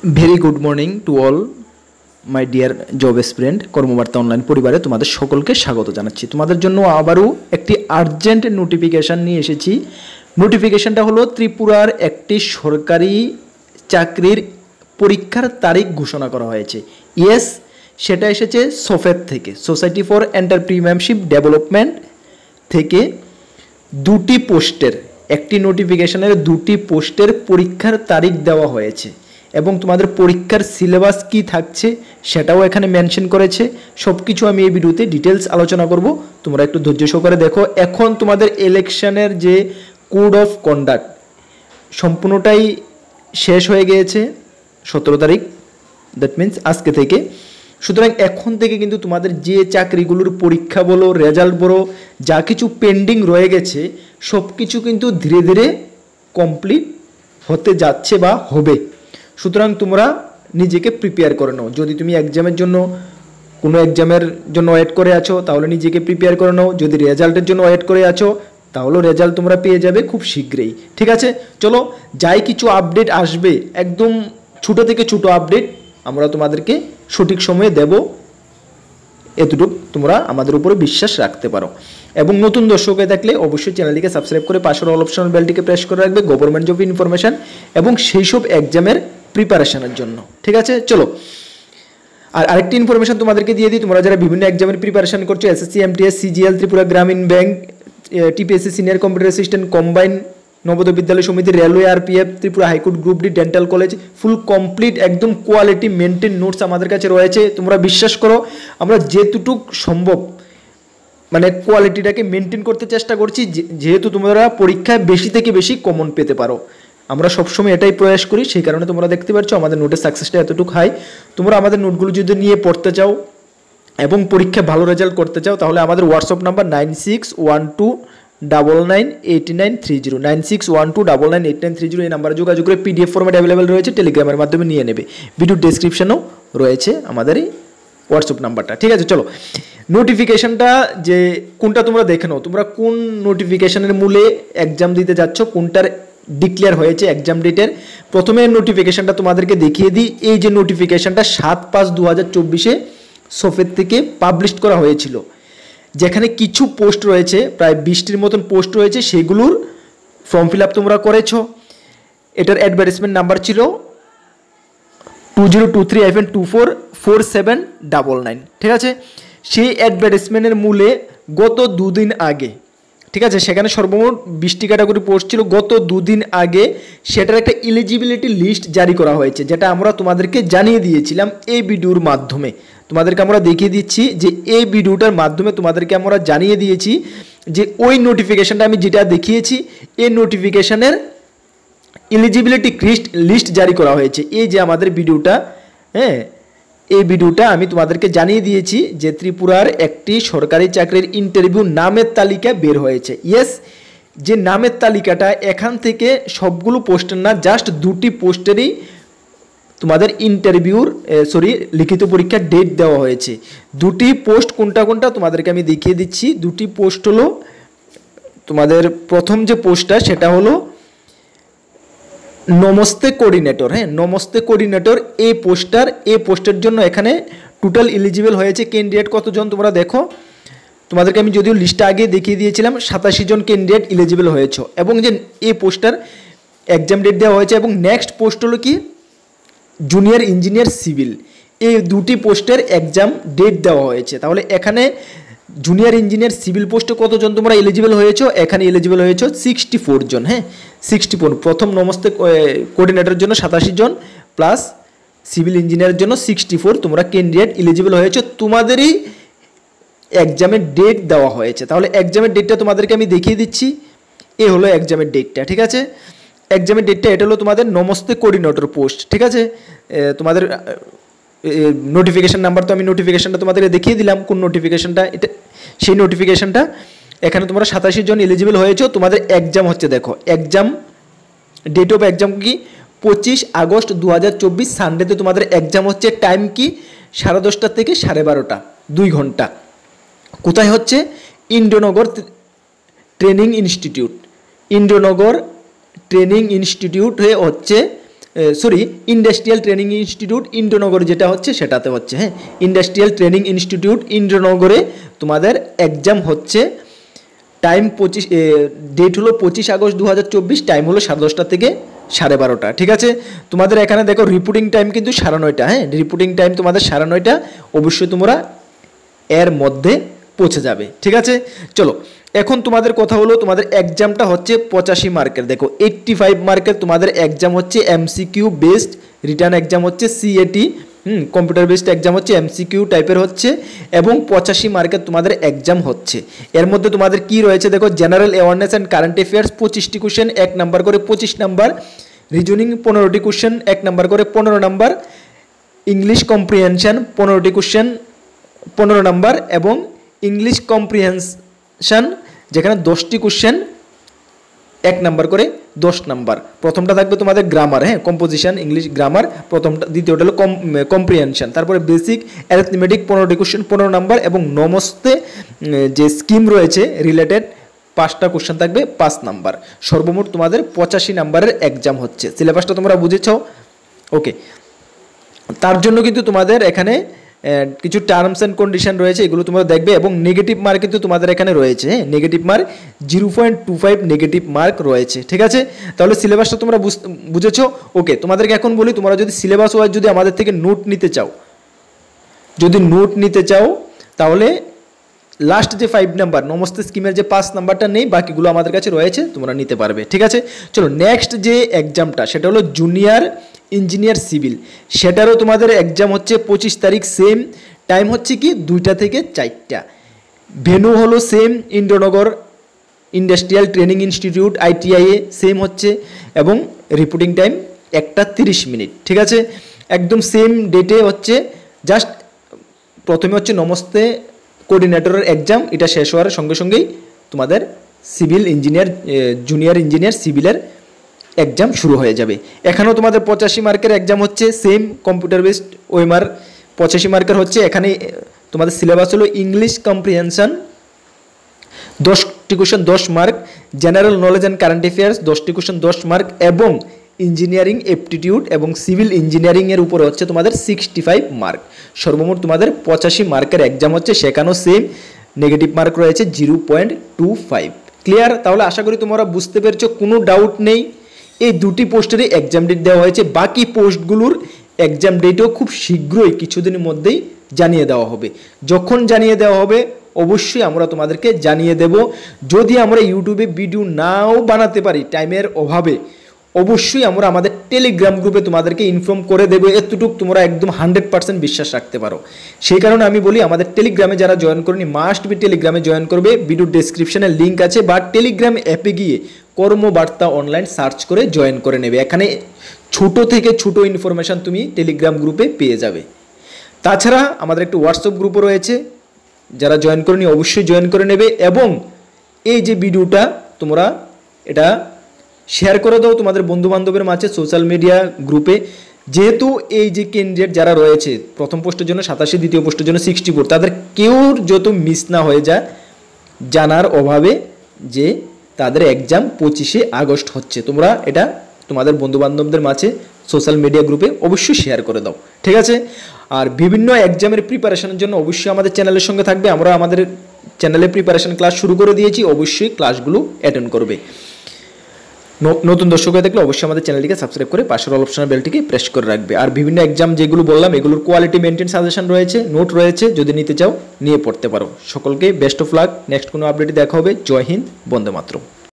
Very good morning to all my dear job aspirant কর্মবার্তা online পরিবারে তোমাদের সকলকে স্বাগত জানাচ্ছি। তোমাদের জন্য আবারও একটি আর্জেন্ট নোটিফিকেশন নিয়ে এসেছি। নোটিফিকেশনটা হলো ত্রিপুরার একটি সরকারি চাকরির পরীক্ষার তারিখ ঘোষণা করা হয়েছে। ইয়েস, সেটা এসেছে সোফেট থেকে, সোসাইটি ফর এন্টারপ্রিনিয়রশিপ ডেভেলপমেন্ট থেকে। দুটি পোস্টের একটি নোটিফিকেশনের দুটি পোস্টের পরীক্ষার তারিখ দেওয়া হয়েছে এবং তোমাদের পরীক্ষার সিলেবাস কি থাকছে সেটাও এখানে মেনশন করেছে। সব কিছু আমি এই ভিডিওতে ডিটেলস আলোচনা করব, তোমরা একটু ধৈর্য সহকারে দেখো। এখন তোমাদের ইলেকশনের যে কোড অফ কন্ডাক্ট সম্পূর্ণটাই শেষ হয়ে গিয়েছে 17 তারিখ, দ্যাট মিনস আজকে থেকে। সুতরাং এখন থেকে কিন্তু তোমাদের যে চাকরিগুলোর পরীক্ষা বলো, রেজাল্ট বলো, যা কিছু পেন্ডিং রয়ে গেছে সব কিছু কিন্তু ধীরে ধীরে কমপ্লিট হতে যাচ্ছে বা হবে। সুতরাং তোমরা নিজেকে প্রিপেয়ার করে নাও। যদি তুমি এক্সামের জন্য কোনো এক্সামের জন্য ওয়েট করে আছো তাহলে নিজেকে প্রিপেয়ার করে নাও। যদি রেজাল্টের জন্য ওয়েট করে আছো তাহলে রেজাল্ট তোমরা পেয়ে যাবে খুব শীঘ্রই। ঠিক আছে, চলো যাই কিছু আপডেট আসবে, একদম ছোটো থেকে ছোটো আপডেট আমরা তোমাদেরকে সঠিক সময়ে দেব, এতটুকু তোমরা আমাদের উপরে বিশ্বাস রাখতে পারো। এবং নতুন দর্শক হয়ে থাকলে অবশ্যই চ্যানেলটিকে সাবস্ক্রাইব করে পাশের অল অপশনাল বেলটিকে প্রেস করে রাখবে গভর্নমেন্ট জব ইনফরমেশন এবং সেই সব এক্সামের প্রিপারেশনের জন্য। ঠিক আছে, চলো আর আরেকটি ইনফরমেশন তোমাদেরকে দিয়ে দিই। তোমরা যারা বিভিন্ন এক্সামের প্রিপারেশন করছো, এসএসসি, এমটিএস, সিজিএল, ত্রিপুরা গ্রামীণ bank, TPSC, senior computer assistant, combine, Navodaya বিদ্যালয় সমিতি, railway, RPF, Tripura high court, group D, dental college, full complete একদম কোয়ালিটি মেনটেন নোটস আমাদের কাছে রয়েছে। তোমরা বিশ্বাস করো আমরা যেটুক সম্ভব মানে কোয়ালিটিটাকে মেনটেন করতে চেষ্টা করছি, যেহেতু তোমরা পরীক্ষায় বেশি থেকে বেশি কমন পেতে পারো। আমরা সবসময় এটাই প্রয়াস করি, সেই কারণে তোমরা দেখতে পাচ্ছ আমাদের নোটের সাকসেসটা এতটুকু হাই। তোমরা আমাদের নোটগুলো যদি নিয়ে পড়তে চাও এবং পরীক্ষায় ভালো রেজাল্ট করতে চাও তাহলে আমাদের হোয়াটসঅ্যাপ নাম্বার 9612998930 9612998930 এই নাম্বারে যোগাযোগ করে পিডিএফ ফরম্যাট অ্যাভেলেবেল রয়েছে, টেলিগ্রামের মাধ্যমে নিয়ে নেবে। ভিডিও ডেসক্রিপশনেও রয়েছে আমাদের এই হোয়াটসঅ্যাপ নাম্বারটা। ঠিক আছে, চলো নোটিফিকেশনটা যে কোনটা তোমরা দেখে নাও, তোমরা কোন নোটিফিকেশনের মূলে এক্সাম দিতে যাচ্ছ, কোনটার ডিক্লেয়ার হয়েছে এক্সাম ডেটের। প্রথমে নোটিফিকেশনটা তোমাদেরকে দেখিয়ে দিই। এই যে নোটিফিকেশনটা 7/5/2024 সোফেট থেকে পাবলিশ করা হয়েছিল, যেখানে কিছু পোস্ট রয়েছে, প্রায় 20টির মতন পোস্ট রয়েছে, সেগুলোর ফর্ম ফিল আপ তোমরা করেছো। এটার অ্যাডভার্টাইজমেন্ট নাম্বার ছিল 2023-244799। ঠিক আছে, সেই অ্যাডভার্টাইজমেন্টের মূলে গত দুদিন আগে, ঠিক আছে, সেখানে সর্বমোট 20টি ক্যাটাগরি পোস্ট ছিল। গত দুদিন আগে সেটার একটা এলিজিবিলিটি লিস্ট জারি করা হয়েছে, যেটা আমরা তোমাদেরকে জানিয়ে দিয়েছিলাম এই ভিডিওর মাধ্যমে। তোমাদেরকে আমরা দেখিয়ে দিচ্ছি যে এই ভিডিওটার মাধ্যমে তোমাদেরকে আমরা জানিয়ে দিয়েছি যে ওই নোটিফিকেশনটা আমি যেটা দেখিয়েছি এই নোটিফিকেশনের এলিজিবিলিটি লিস্ট জারি করা হয়েছে। এই যে আমাদের ভিডিওটা, হ্যাঁ, এই ভিডিওটা আমি তোমাদেরকে জানিয়ে দিয়েছি যে ত্রিপুরার একটি সরকারি চাকরির ইন্টারভিউ নামের তালিকা বের হয়েছে। ইয়েস, যে নামের তালিকাটা এখান থেকে সবগুলো পোস্টের না, জাস্ট দুটি পোস্টেরই তোমাদের ইন্টারভিউর লিখিত পরীক্ষার ডেট দেওয়া হয়েছে। দুটি পোস্ট কোনটা কোনটা তোমাদেরকে আমি দেখিয়ে দিচ্ছি। দুটি পোস্ট হলো তোমাদের প্রথম যে পোস্টটা সেটা হলো নমস্তে কোঅর্ডিনেটর। হ্যাঁ, নমস্তে কোঅর্ডিনেটর এই পোস্টের জন্য এখানে টোটাল এলিজিবল হয়েছে ক্যান্ডিডেট কতজন তোমরা দেখো। তোমাদেরকে আমি যদিও লিস্টটা আগে দেখিয়ে দিয়েছিলাম, 87 জন ক্যান্ডিডেট এলিজিবল হয়েছে এবং যে এই পোস্টার এক্সাম ডেট দেওয়া হয়েছে। এবং নেক্সট পোস্ট হলো কি জুনিয়র ইঞ্জিনিয়ার সিভিল, এই দুটি পোস্টের এক্সাম ডেট দেওয়া হয়েছে। তাহলে এখানে জুনিয়র ইঞ্জিনিয়ার সিভিল পোস্টে কতজন তোমরা এলিজিবল হয়েছো, এখানে এলিজিবল হয়েছো 64 জন। হ্যাঁ, 64। প্রথম নমস্তে কোঅর্ডিনেটরের জন্য 87 জন প্লাস সিভিল ইঞ্জিনিয়ারের জন্য 64 তোমরা ক্যান্ডিডেট এলিজিবল হয়েছো। তোমাদেরই এক্সামের ডেট দেওয়া হয়েছে। তাহলে এক্সামের ডেটটা তোমাদেরকে আমি দেখিয়ে দিচ্ছি। এ হলো এক্সামের ডেটটা। ঠিক আছে, এক্সামের ডেটটা এটা হলো তোমাদের নমস্তে কোঅর্ডিনেটর পোস্ট। ঠিক আছে, তোমাদের নোটিফিকেশন নাম্বার তো আমি নোটিফিকেশনটা তোমাদেরকে দেখিয়ে দিলাম কোন নোটিফিকেশনটা, এটা সেই নোটিফিকেশনটা। এখানে তোমরা 87 জন এলিজিবল হয়েছো। তোমাদের এক্সাম হচ্ছে, দেখো এক্সাম ডেট অফ এক্সাম কি 25 আগস্ট 2024 সানডেতে তোমাদের এক্সাম হচ্ছে। টাইম কি 10:30 থেকে 12:30, 2 ঘন্টা। কোথায় হচ্ছে? Indranagar training institute. Indranagar training institute হয়ে হচ্ছে sorry industrial training institute Indranagar যেটা হচ্ছে সেটাতে হচ্ছে, হ্যাঁ ইন্ডাস্ট্রিয়াল ট্রেনিং ইনস্টিটিউট ইন্দ্রনগরে তোমাদের এক্সাম হচ্ছে। টাইম ডেট হলো 25 আগস্ট 2024, টাইম হলো 10:30 থেকে 12:30, ঠিক আছে। তোমাদের এখানে দেখো রিপোর্টিং টাইম কিন্তু 9:30, হ্যাঁ রিপোর্টিং টাইম তোমাদের 9:30, অবশ্যই তোমরা এর মধ্যে পৌঁছে যাবে, ঠিক আছে। চলো এখন তোমাদের কথা হলো তোমাদের এক্সামটা হচ্ছে 85 মার্কের। দেখো 85 মার্কের তোমাদের এক্সাম হচ্ছে এমসিকিউ বেসড, রিটার্ন এক্সাম হচ্ছে সিএটি, কম্পিউটার বেসড এক্সাম হচ্ছে এমসিকিউ টাইপের হচ্ছে, এবং 85 মার্কের তোমাদের এক্সাম হচ্ছে। এর মধ্যে তোমাদের কি রয়েছে দেখো, general awareness and current affairs 25টি কোশ্চেন 1 নাম্বার করে 25 নাম্বার, রিজনিং 15টি কোশ্চেন 1 নাম্বার করে 15 নাম্বার, ইংলিশ কম্প্রিহেনশন 15টি কোশ্চেন 15 নাম্বার, এবং ইংলিশ কম্প্রিহেনশন যেখানে 10টি কোশ্চেন 1 নাম্বার করে 10 নাম্বার। প্রথমটা থাকবে তোমাদের গ্রামার, হ্যাঁ কম্পোজিশন ইংলিশ গ্রামার প্রথমটা, দ্বিতীয়টা হলো কম্প্রিহেনশন, তারপরে বেসিক অ্যারিথমেটিক 15টি কোশ্চেন 15 নাম্বার, এবং নমস্তে যে স্কিম রয়েছে রিলেটেড 5টা কোশ্চেন থাকবে 5 নাম্বার। সর্বমোট তোমাদের 85 নাম্বারের এক্সাম হচ্ছে। সিলেবাসটা তোমরা বুঝেছ, ওকে। তার জন্য কিন্তু তোমাদের এখানে কিছু টার্মস অ্যান্ড কন্ডিশন রয়েছে, এগুলো তোমরা দেখবে, এবং নেগেটিভ মার্ক কিন্তু তোমাদের এখানে রয়েছে, হ্যাঁ নেগেটিভ মার্ক 0.25 নেগেটিভ মার্ক রয়েছে, ঠিক আছে। তাহলে সিলেবাসটা তোমরা বুঝেছো, ওকে। তোমাদেরকে এখন বলি, তোমরা যদি সিলেবাস ওয়াইজ যদি আমাদের থেকে নোট নিতে চাও, তাহলে লাস্ট যে 5 নাম্বার নমস্তে স্কিমের যে 5 নাম্বারটা নেই, বাকিগুলো আমাদের কাছে রয়েছে, তোমরা নিতে পারবে, ঠিক আছে। চলো নেক্সট যে এক্সামটা সেটা হলো জুনিয়র ইঞ্জিনিয়ার সিভিল, সেটারও তোমাদের এক্সাম হচ্ছে 25 তারিখ, সেম টাইম হচ্ছে কি 2টা থেকে 4টা, ভেন্যু হলো same Indranagar industrial training institute ITI same হচ্ছে, এবং রিপোর্টিং টাইম 1:30 মিনিট, ঠিক আছে। একদম সেম ডেটে হচ্ছে, জাস্ট প্রথমে হচ্ছে নমস্তে কোঅর্ডিনেটরের এক্সাম, এটা শেষ হওয়ার সঙ্গে সঙ্গেই তোমাদের সিভিল ইঞ্জিনিয়ার জুনিয়র ইঞ্জিনিয়ার সিভিলের এক্সাম শুরু হয়ে যাবে। এখানেও তোমাদের 85 মার্কের এক্সাম হচ্ছে, সেম কম্পিউটার বেসড ওএমআর 85 মার্কের হচ্ছে। এখানে তোমাদের সিলেবাস হলো ইংলিশ কম্প্রিহেনশন 10টি question 10 mark, general knowledge and current affairs 10টি কোশ্চেন 10 মার্ক, এবং ইঞ্জিনিয়ারিং এপটিটিউড এবং সিভিল ইঞ্জিনিয়ারিংয়ের উপরে হচ্ছে তোমাদের 65 মার্ক। সর্বমোট তোমাদের 85 মার্কের এক্সাম হচ্ছে, সেখানেও সেম নেগেটিভ মার্ক রয়েছে 0.25। ক্লিয়ার? তাহলে আশা করি তোমরা বুঝতে পেরেছো, কোনো ডাউট নেই। এই দুটি পোস্টেরই এক্সাম ডেট দেওয়া হয়েছে, বাকি পোস্টগুলোর এক্সাম ডেটও খুব শীঘ্রই কিছুদিনের মধ্যেই জানিয়ে দেওয়া হবে। যখন জানিয়ে দেওয়া হবে অবশ্যই আমরা তোমাদেরকে জানিয়ে দেব। যদি আমরা ইউটিউবে ভিডিও নাও বানাতে পারি টাইমের অভাবে, অবশ্যই আমরা আমাদের টেলিগ্রাম গ্রুপে তোমাদেরকে ইনফর্ম করে দেবো, এতটুকু তোমরা একদম 100% বিশ্বাস রাখতে পারো। সেই কারণে আমি বলি, আমাদের টেলিগ্রামে যারা জয়েন করেনি মাস্ট বি টেলিগ্রামে জয়েন করবে, ভিডিও ডেসক্রিপশনে লিঙ্ক আছে, বা টেলিগ্রাম অ্যাপে গিয়ে কর্মবার্তা অনলাইন সার্চ করে জয়েন করে নেবে। এখানে ছোট থেকে ছোট ইনফরমেশান তুমি টেলিগ্রাম গ্রুপে পেয়ে যাবে। তাছাড়া আমাদের একটি হোয়াটসঅ্যাপ গ্রুপও রয়েছে, যারা জয়েন করেনি অবশ্যই জয়েন করে নেবে। এবং এই যে ভিডিওটা তোমরা এটা শেয়ার করে দাও তোমাদের বন্ধুবান্ধবের মাঝে সোশ্যাল মিডিয়া গ্রুপে, যেহেতু এই যে ক্যান্ডিডেট যারা রয়েছে প্রথম পোস্টের জন্য 87, দ্বিতীয় পোস্টের জন্য 64, তাদের কেউর যত মিস না হয়ে যায় জানার অভাবে যে তাদের এক্সাম 25 আগস্ট হচ্ছে। তোমরা এটা তোমাদের বন্ধুবান্ধবদের মাঝে সোশ্যাল মিডিয়া গ্রুপে অবশ্যই শেয়ার করে দাও, ঠিক আছে। আর বিভিন্ন এক্সামের প্রিপারেশনের জন্য অবশ্যই আমাদের চ্যানেলের সঙ্গে থাকবে। আমরা আমাদের চ্যানেলে প্রিপারেশন ক্লাস শুরু করে দিয়েছি, অবশ্যই ক্লাসগুলো অ্যাটেন্ড করবে। নতুন দর্শক হয়ে থাকলে অবশ্যই আমাদের চ্যানেলটিকে সাবস্ক্রাইব করে পাশের অল অপশনের বেলটিকে প্রেস করে রাখবে। আর বিভিন্ন এক্সাম যেগুলো বললাম এগুলোর কোয়ালিটি মেনটেন সাজেশন রয়েছে, নোট রয়েছে, যদি নিতে চাও নিয়ে পড়তে পারো। সকলকে বেস্ট অফ লাক। নেক্সট কোনো আপডেটে দেখা হবে। জয় হিন্দ, বন্দে মাতরম।